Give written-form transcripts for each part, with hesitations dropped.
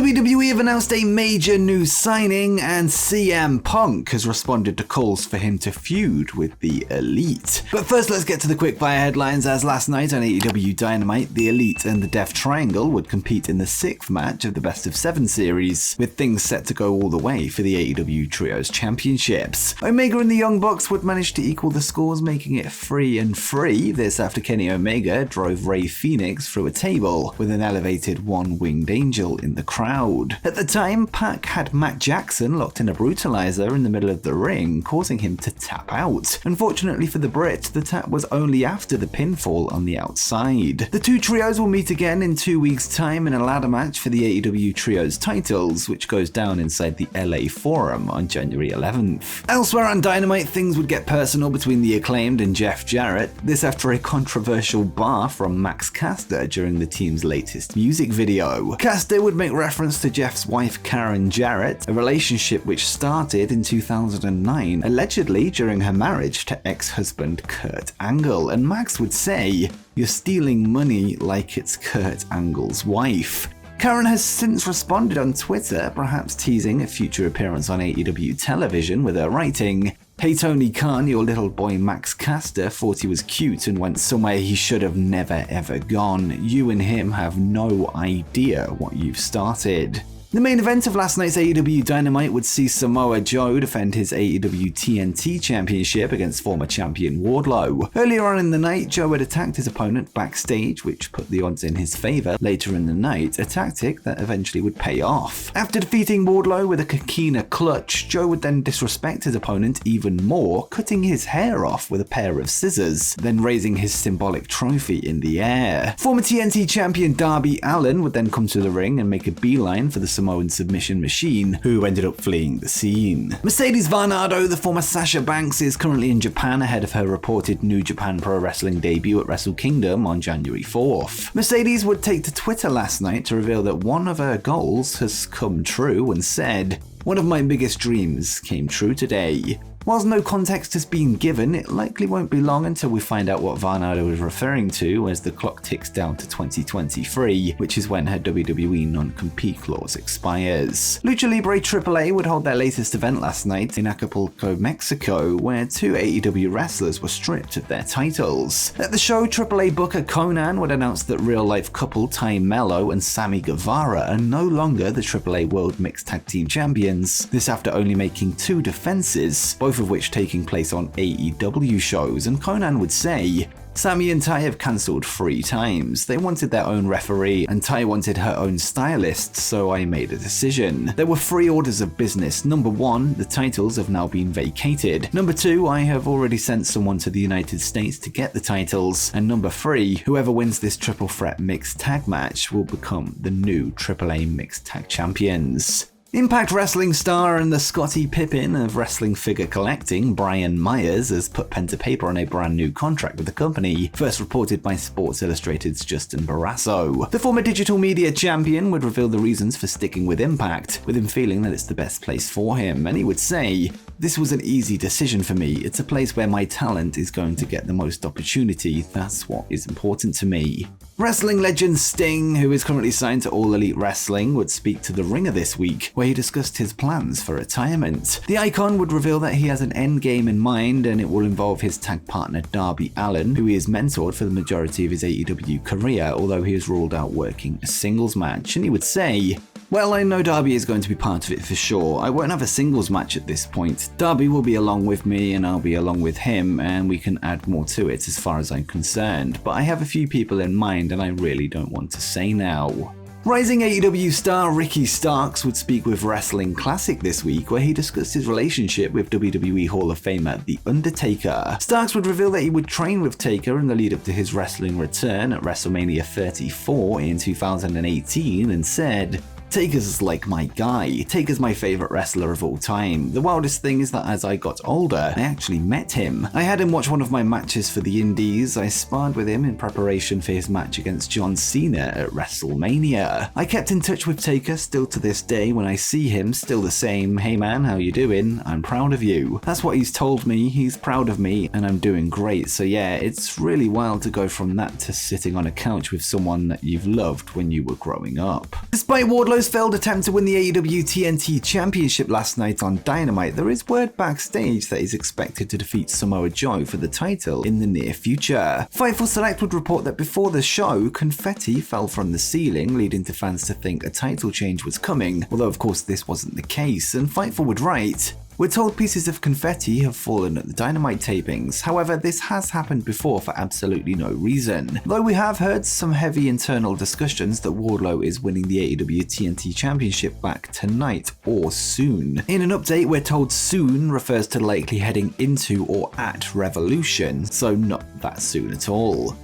WWE have announced a major new signing, and CM Punk has responded to calls for him to feud with the Elite. But first, let's get to the quickfire headlines, as last night on AEW Dynamite, the Elite and the Death Triangle would compete in the 6th match of the Best of 7 series, with things set to go all the way for the AEW Trios Championships. Omega and the Young Bucks would manage to equal the scores, making it 3-3. This after Kenny Omega drove Rey Fenix through a table with an elevated one-winged angel in the crowd. At the time, Pac had Matt Jackson locked in a brutalizer in the middle of the ring, causing him to tap out. Unfortunately for the Brit, the tap was only after the pinfall on the outside. The two trios will meet again in 2 weeks' time in a ladder match for the AEW Trios titles, which goes down inside the LA Forum on January 11th. Elsewhere on Dynamite, things would get personal between the Acclaimed and Jeff Jarrett, this after a controversial bar from Max Caster during the team's latest music video. Caster would make reference to Jeff's wife Karen Jarrett, a relationship which started in 2009, allegedly during her marriage to ex-husband Kurt Angle, and Max would say, "You're stealing money like it's Kurt Angle's wife." Karen has since responded on Twitter, perhaps teasing a future appearance on AEW television with her writing, "Hey Tony Khan, your little boy Max Caster thought he was cute and went somewhere he should have never ever gone. You and him have no idea what you've started." The main event of last night's AEW Dynamite would see Samoa Joe defend his AEW TNT Championship against former champion Wardlow. Earlier on in the night, Joe had attacked his opponent backstage, which put the odds in his favor later in the night, a tactic that eventually would pay off. After defeating Wardlow with a Coquina clutch, Joe would then disrespect his opponent even more, cutting his hair off with a pair of scissors, then raising his symbolic trophy in the air. Former TNT champion Darby Allin would then come to the ring and make a beeline for the Samoan submission machine, who ended up fleeing the scene. Mercedes Varnado, the former Sasha Banks, is currently in Japan ahead of her reported New Japan Pro Wrestling debut at Wrestle Kingdom on January 4th. Mercedes would take to Twitter last night to reveal that one of her goals has come true and said, "One of my biggest dreams came true today." Whilst no context has been given, it likely won't be long until we find out what Varnado is referring to as the clock ticks down to 2023, which is when her WWE non-compete clause expires. Lucha Libre AAA would hold their latest event last night in Acapulco, Mexico, where 2 AEW wrestlers were stripped of their titles. At the show, AAA booker Conan would announce that real-life couple Ty Mello and Sammy Guevara are no longer the AAA World Mixed Tag Team Champions, this after only making 2 defenses, both of which taking place on AEW shows, and Conan would say, "Sammy and Ty have cancelled 3 times. They wanted their own referee, and Ty wanted her own stylist, so I made a decision. There were 3 orders of business. Number 1, the titles have now been vacated. Number 2, I have already sent someone to the United States to get the titles. And number 3, whoever wins this triple threat mixed tag match will become the new AAA mixed tag champions." Impact Wrestling star and the Scottie Pippen of wrestling figure collecting, Brian Myers, has put pen to paper on a brand new contract with the company, first reported by Sports Illustrated's Justin Barrasso. The former digital media champion would reveal the reasons for sticking with Impact, with him feeling that it's the best place for him, and he would say, "This was an easy decision for me. It's a place where my talent is going to get the most opportunity. That's what is important to me." Wrestling legend Sting, who is currently signed to All Elite Wrestling, would speak to The Ringer this week, where he discussed his plans for retirement. The Icon would reveal that he has an end game in mind, and it will involve his tag partner Darby Allin, who he has mentored for the majority of his AEW career, although he has ruled out working a singles match. And he would say, "Well, I know Darby is going to be part of it for sure. I won't have a singles match at this point. Darby will be along with me and I'll be along with him, and we can add more to it as far as I'm concerned. But I have a few people in mind and I really don't want to say now." Rising AEW star Ricky Starks would speak with Wrestling Classic this week, where he discussed his relationship with WWE Hall of Famer The Undertaker. Starks would reveal that he would train with Taker in the lead up to his wrestling return at WrestleMania 34 in 2018 and said, "Taker's like my guy. Taker's my favorite wrestler of all time. The wildest thing is that as I got older, I actually met him. I had him watch one of my matches for the Indies. I sparred with him in preparation for his match against John Cena at WrestleMania. I kept in touch with Taker still to this day. When I see him, still the same. Hey man, how you doing? I'm proud of you." That's what he's told me. He's proud of me and I'm doing great. So yeah, it's really wild to go from that to sitting on a couch with someone that you've loved when you were growing up. Despite Wardlow Following his failed attempt to win the AEW TNT Championship last night on Dynamite, there is word backstage that he's expected to defeat Samoa Joe for the title in the near future. Fightful Select would report that before the show, confetti fell from the ceiling, leading to fans to think a title change was coming, although of course this wasn't the case, and Fightful would write, "We're told pieces of confetti have fallen at the Dynamite tapings. However, this has happened before for absolutely no reason. Though we have heard some heavy internal discussions that Wardlow is winning the AEW TNT Championship back tonight or soon." In an update, we're told soon refers to likely heading into or at Revolution, so not that soon at all.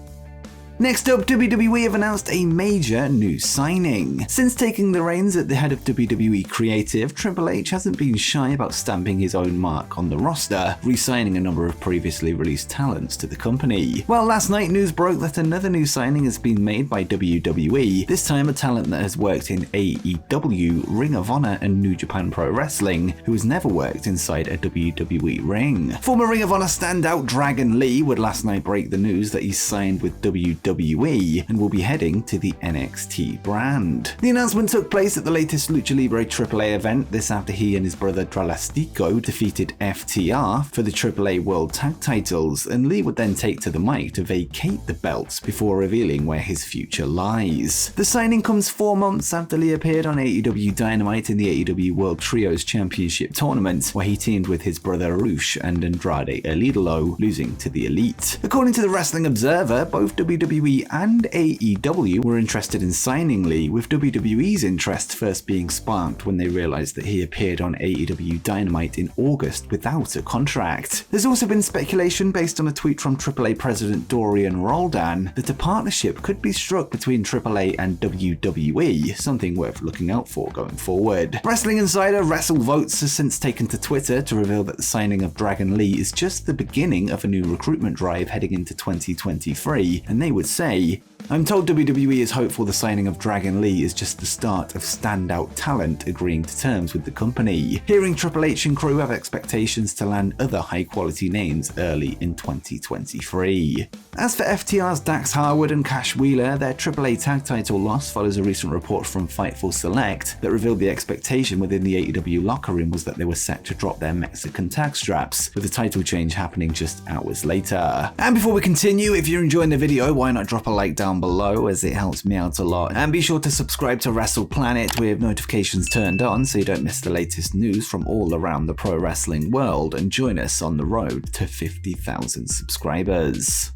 Next up, WWE have announced a major new signing. Since taking the reins at the head of WWE Creative, Triple H hasn't been shy about stamping his own mark on the roster, re-signing a number of previously released talents to the company. Well, last night news broke that another new signing has been made by WWE, this time a talent that has worked in AEW, Ring of Honor and New Japan Pro Wrestling, who has never worked inside a WWE ring. Former Ring of Honor standout Dragon Lee would last night break the news that he's signed with WWE and will be heading to the NXT brand. The announcement took place at the latest Lucha Libre AAA event, this after he and his brother Dralastico defeated FTR for the AAA World Tag titles, and Lee would then take to the mic to vacate the belts before revealing where his future lies. The signing comes 4 months after Lee appeared on AEW Dynamite in the AEW World Trios Championship tournament, where he teamed with his brother Rush and Andrade El Idolo, losing to the Elite. According to the Wrestling Observer, both WWE and AEW were interested in signing Lee, with WWE's interest first being sparked when they realized that he appeared on AEW Dynamite in August without a contract. There's also been speculation based on a tweet from AAA President Dorian Roldan that a partnership could be struck between AAA and WWE, something worth looking out for going forward. Wrestling insider WrestleVotes has since taken to Twitter to reveal that the signing of Dragon Lee is just the beginning of a new recruitment drive heading into 2023, and they would say, "I'm told WWE is hopeful the signing of Dragon Lee is just the start of standout talent agreeing to terms with the company. Hearing Triple H and crew have expectations to land other high-quality names early in 2023. As for FTR's Dax Harwood and Cash Wheeler, their AAA tag title loss follows a recent report from Fightful Select that revealed the expectation within the AEW locker room was that they were set to drop their Mexican tag straps, with the title change happening just hours later. And before we continue, if you're enjoying the video, why not drop a like down below, as it helps me out a lot. And be sure to subscribe to Wrestle Planet with notifications turned on so you don't miss the latest news from all around the pro wrestling world, and join us on the road to 50,000 subscribers.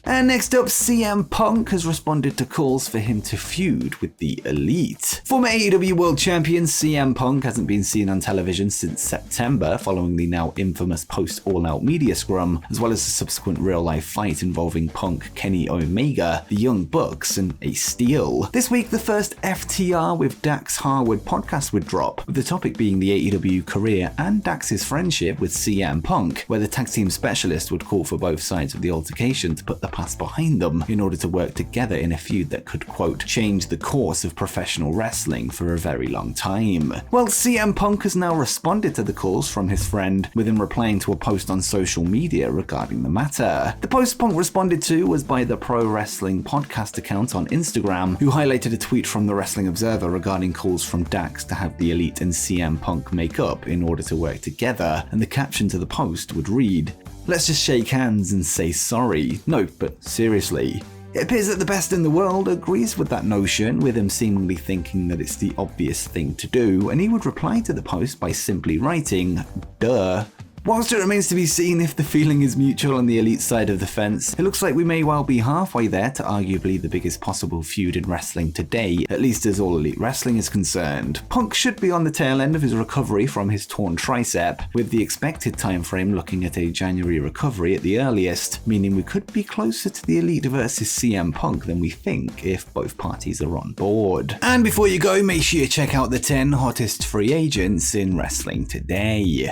And next up, CM Punk has responded to calls for him to feud with the Elite. Former AEW World Champion CM Punk hasn't been seen on television since September, following the now infamous post-All Out media scrum, as well as a subsequent real-life fight involving Punk, Kenny Omega, the Young Bucks, and Ace Steel. This week, the first FTR with Dax Harwood podcast would drop, with the topic being the AEW career and Dax's friendship with CM Punk, where the tag team specialist would call for both sides of the altercation to put the past behind them in order to work together in a feud that could, quote, change the course of professional wrestling for a very long time. Well, CM Punk has now responded to the calls from his friend, with him replying to a post on social media regarding the matter. The post Punk responded to was by the Pro Wrestling Podcast account on Instagram, who highlighted a tweet from the Wrestling Observer regarding calls from Dax to have the Elite and CM Punk make up in order to work together, and the caption to the post would read, "Let's just shake hands and say sorry." No, but seriously. It appears that the best in the world agrees with that notion, with him seemingly thinking that it's the obvious thing to do, and he would reply to the post by simply writing, "Duh." Whilst it remains to be seen if the feeling is mutual on the Elite side of the fence, it looks like we may well be halfway there to arguably the biggest possible feud in wrestling today, at least as All Elite Wrestling is concerned. Punk should be on the tail end of his recovery from his torn tricep, with the expected time frame looking at a January recovery at the earliest, meaning we could be closer to the Elite versus CM Punk than we think if both parties are on board. And before you go, make sure you check out the 10 hottest free agents in wrestling today.